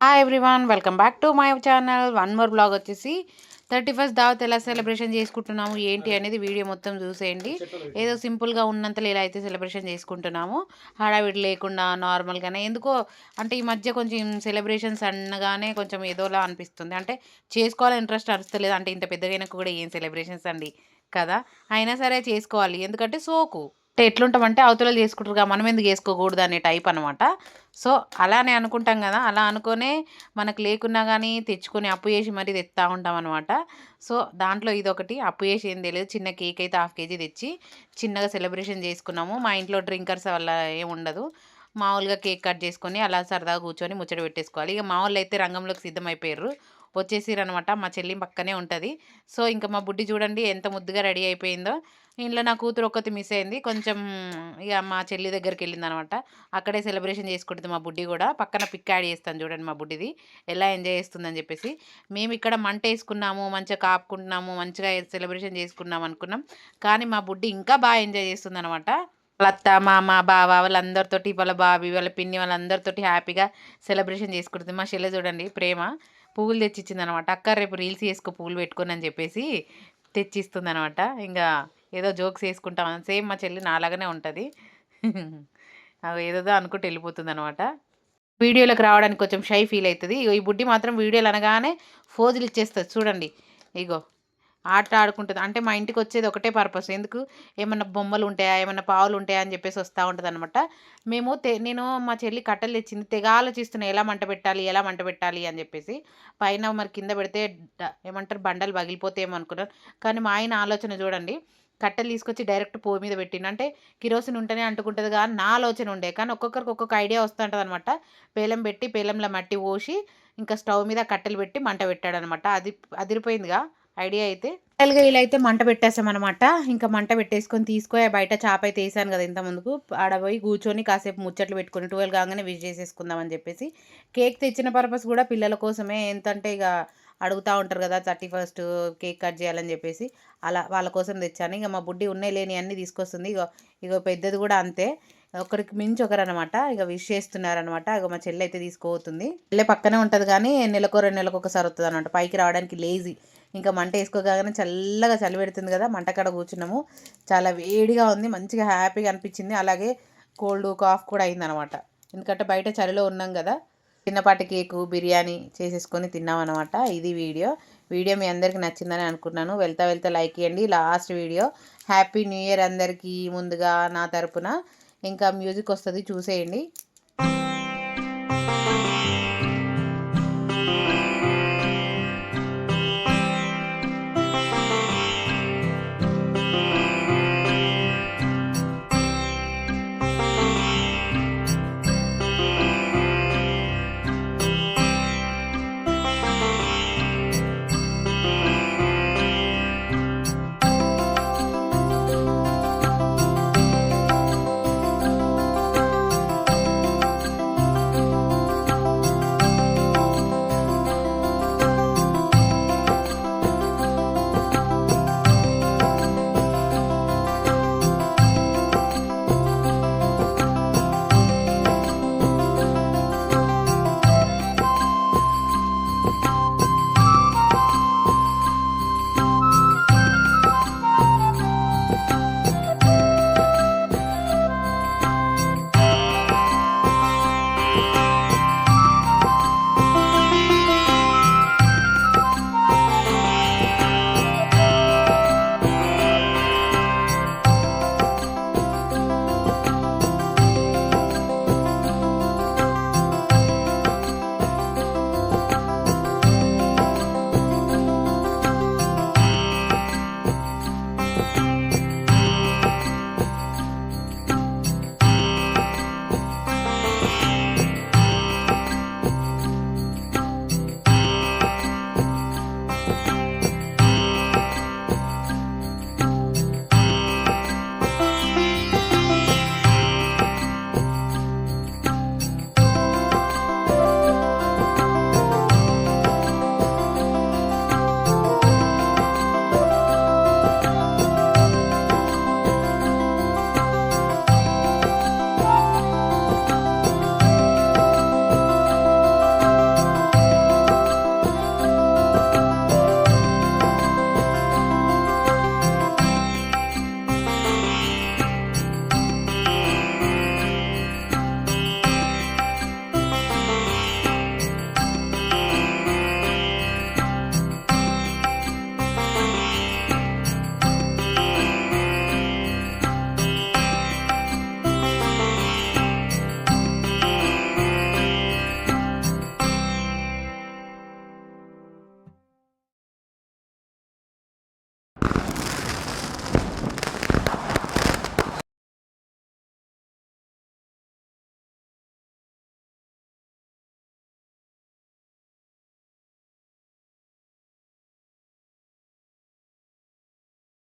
Hi everyone, welcome back to my channel. One more blog వచ్చేసి 31st దావత్ ఎలా celebration చేసుకుంటున్నాము ఏంటి అనేది వీడియో మొత్తం చూసేయండి. ఏదో సింపుల్గా ఉన్నంతలో ఇలా అయితే సెలబ్రేషన్ చేసుకుంటున్నాము, హడావిడి లేకుండా నార్మల్గానే. ఎందుకో అంటే ఈ మధ్య కొంచెం సెలబ్రేషన్స్ అనగానే కొంచెం ఏదోలా అనిపిస్తుంది. అంటే చేసుకోవాలని ఇంట్రెస్ట్ అనిపిస్తలేదు. అంటే ఇంత పెద్దగా కూడా ఏం సెలబ్రేషన్స్ అండి కదా, అయినా సరే చేసుకోవాలి. ఎందుకంటే సోకు అంటే ఎట్లుంటామంటే అవతల చేసుకుంటారుగా, మనం ఎందుకు చేసుకోకూడదు అనే టైప్ అనమాట. సో అలానే అనుకుంటాం కదా, అలా అనుకునే మనకు లేకున్నా కానీ తెచ్చుకొని అప్పు చేసి మరీ తెస్తా ఉంటాం అనమాట. సో దాంట్లో ఇదొకటి. అప్పు చేసి ఏం తెలియదు, చిన్న కేక్ అయితే 1/2 కేజీ తెచ్చి చిన్నగా సెలబ్రేషన్ చేసుకున్నాము. మా ఇంట్లో డ్రింకర్స్ వల్ల ఏం ఉండదు, మామూలుగా కేక్ కట్ చేసుకొని అలా సరదాగా కూర్చొని ముచ్చట పెట్టేసుకోవాలి. ఇక మా వాళ్ళు అయితే రంగంలోకి సిద్ధమైపోయారు, వచ్చేసిరనమాట. మా చెల్లి పక్కనే ఉంటుంది. సో ఇంకా మా బుడ్డి చూడండి ఎంత ముద్దుగా రెడీ అయిపోయిందో. ఇంట్లో నా కూతురు ఒక్కతి మిస్ అయింది కొంచెం, ఇక మా చెల్లి దగ్గరికి వెళ్ళిందనమాట. అక్కడే సెలబ్రేషన్ చేసుకుంటుంది మా బుడ్డి కూడా. పక్కన పిక్ యాడ్ చేస్తాను చూడండి మా బుడ్డిది ఎలా ఎంజాయ్ చేస్తుందని చెప్పేసి. మేము ఇక్కడ మంట వేసుకున్నాము, మంచిగా కాపుకుంటున్నాము, మంచిగా సెలబ్రేషన్ చేసుకున్నాం అనుకున్నాం. కానీ మా బుడ్డి ఇంకా బాగా ఎంజాయ్ చేస్తుంది అనమాట. వాళ్ళ అత్త మామ బావ వాళ్ళందరితోటి, వాళ్ళ బాబీ వాళ్ళ పిన్ని వాళ్ళందరితోటి హ్యాపీగా సెలబ్రేషన్ చేసుకుంటుంది. మా చెల్లె చూడండి ప్రేమ పువ్వులు తెచ్చిచ్చింది అనమాట. అక్క రేపు రీల్స్ చేసుకో పువ్వులు పెట్టుకొని అని చెప్పేసి తెచ్చిస్తుంది అనమాట. ఇంకా ఏదో జోక్స్ వేసుకుంటాం, సేమ్ మా చెల్లి నాలాగానే ఉంటుంది. అవి ఏదో అనుకుంటూ వెళ్ళిపోతుంది అనమాట. వీడియోలోకి రావడానికి కొంచెం షై ఫీల్ అవుతుంది. ఇగో ఈ బుడ్డి మాత్రం వీడియోలు అనగానే ఫోజులు ఇచ్చేస్తుంది చూడండి. ఇగో ఆట ఆడుకుంటుంది. అంటే మా ఇంటికి వచ్చేది ఒకటే పర్పస్, ఎందుకు ఏమన్నా బొమ్మలు ఉంటాయా ఏమన్నా పావులు ఉంటాయా అని చెప్పేసి వస్తూ ఉంటుంది అనమాట. నేను మా చెల్లి కట్టెలు తెచ్చింది, తెగ ఆలోచిస్తున్నా ఎలా మంట పెట్టాలి ఎలా మంట పెట్టాలి అని చెప్పేసి. పైన మరి కింద పెడితే ఏమంటారు బండలు పగిలిపోతేమో అనుకున్నాను. కానీ మా ఆయన ఆలోచన చూడండి, కట్టెలు తీసుకొచ్చి డైరెక్ట్ పొయ్యి మీద పెట్టిండు. అంటే కిరోసిన్ ఉంటేనే అంటుకుంటుంది కానీ నా ఆలోచన ఉండే, కానీ ఒక్కొక్కరికి ఒక్కొక్క ఐడియా వస్తుంటుంది అనమాట. పేలం పెట్టి పేలంలో మట్టి పోసి ఇంకా స్టవ్ మీద కట్టెలు పెట్టి మంట పెట్టాడనమాట. అది అదిరిపోయిందిగా ఐడియా అయితే. టోటల్గా ఇలా అయితే మంట పెట్టేసామన్నమాట. ఇంకా మంట పెట్టేసుకొని తీసుకొని బయట చాప అయితే వేసాను కదా ఇంత ముందుకు, ఆడ పోయి కూర్చొని కాసేపు ముచ్చట్లు పెట్టుకొని 12 కాగానే విష్ చేసేసుకుందాం అని చెప్పేసి. కేక్ తెచ్చిన పర్పస్ కూడా పిల్లల కోసమే. ఎంతంటే ఇక అడుగుతూ ఉంటారు కదా 31st కేక్ కట్ చేయాలని చెప్పేసి, అలా వాళ్ళ కోసం తెచ్చాను. ఇక మా బుడ్డి ఉన్నాయి లేని అన్నీ తీసుకొస్తుంది. ఇగో పెద్దది కూడా అంతే, ఒకరికి మించి ఒకరు అనమాట. ఇక విష్ చేస్తున్నారనమాట. ఇక మా చెల్లి అయితే తీసుకోబోతుంది. చెల్లె పక్కనే ఉంటుంది కానీ నెలకు 2 నెలలకు ఒకసారి వస్తుంది అనమాట. పైకి రావడానికి లేజీ. ఇంకా మంట వేసుకోగానే చల్లగా చలి పెడుతుంది కదా, మంట కాడ కూర్చున్నాము. చాలా వేడిగా ఉంది, మంచిగా హ్యాపీగా అనిపించింది. అలాగే కోల్డ్ కాఫ్ కూడా అయిందనమాట, ఎందుకంటే బయట చలిలో ఉన్నాం కదా. చిన్నపాటి కేకు బిర్యానీ చేసేసుకొని తిన్నాం అనమాట. ఇది వీడియో మీ అందరికీ నచ్చిందని అనుకున్నాను. వెళ్తా వెళ్తా లైక్ ఇవ్వండి. Last video. Happy new year అందరికీ ముందుగా నా తరపున. ఇంకా మ్యూజిక్ వస్తుంది చూసేయండి.